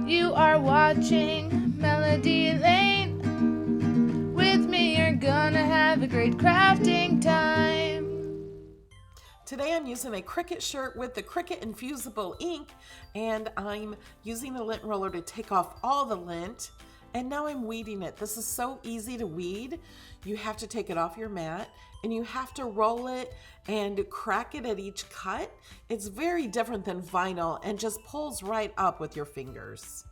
You are watching Melody Lane. With me, you're gonna have a great crafting time. Today I'm using a Cricut shirt with the Cricut Infusible ink, and I'm using a lint roller to take off all the lint, and now I'm weeding it. This is so easy to weed. You have to take it off your mat and you have to roll it and crack it at each cut. It's very different than vinyl and just pulls right up with your fingers.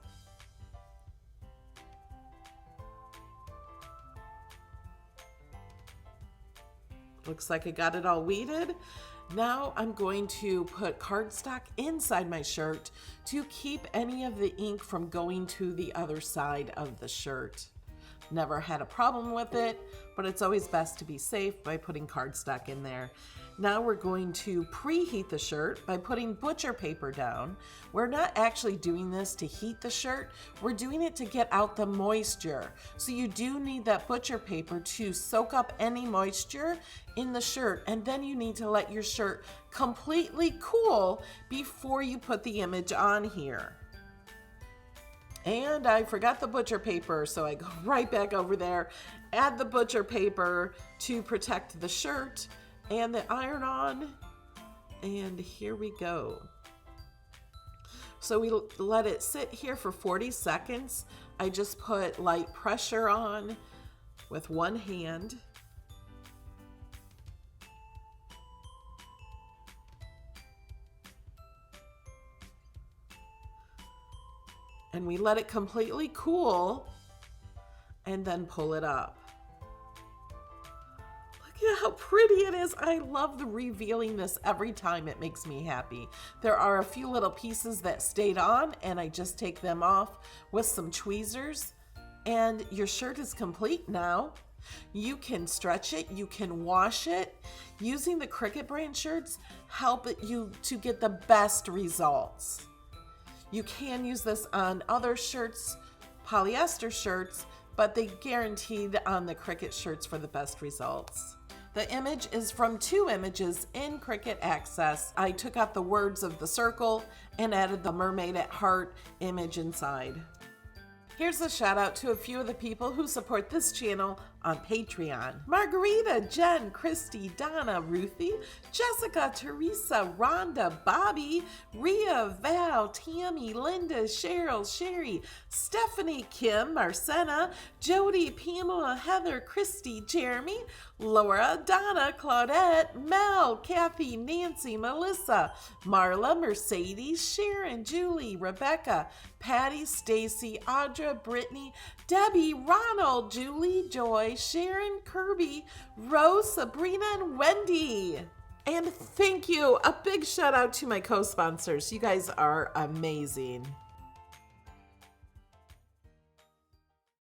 Looks like I got it all weeded. Now I'm going to put cardstock inside my shirt to keep any of the ink from going to the other side of the shirt. Never had a problem with it, but it's always best to be safe by putting cardstock in there. Now we're going to preheat the shirt by putting butcher paper down. We're not actually doing this to heat the shirt, we're doing it to get out the moisture. So you do need that butcher paper to soak up any moisture in the shirt, and then you need to let your shirt completely cool before you put the image on here. And I forgot the butcher paper, so I go right back over there, add the butcher paper to protect the shirt and the iron-on, and here we go. So we let it sit here for 40 seconds. I just put light pressure on with one hand. And we let it completely cool and then pull it up. Look at how pretty it is. I love the revealing this every time. It makes me happy. There are a few little pieces that stayed on and I just take them off with some tweezers and your shirt is complete now. You can stretch it, you can wash it. Using the Cricut brand shirts help you to get the best results. You can use this on other shirts, polyester shirts, but they guaranteed on the Cricut shirts for the best results. The image is from 2 images in Cricut Access. I took out the words of the circle and added the mermaid at heart image inside. Here's a shout out to a few of the people who support this channel on Patreon. Margarita, Jen, Christy, Donna, Ruthie, Jessica, Teresa, Rhonda, Bobby, Rhea, Val, Tammy, Linda, Cheryl, Sherry, Stephanie, Kim, Marcena, Jody, Pamela, Heather, Christy, Jeremy, Laura, Donna, Claudette, Mel, Kathy, Nancy, Melissa, Marla, Mercedes, Sharon, Julie, Rebecca, Patty, Stacy, Audra, Brittany, Debbie, Ronald, Julie, Joy, Sharon, Kirby, Rose, Sabrina, and Wendy. And thank you. A big shout out to my co-sponsors. You guys are amazing.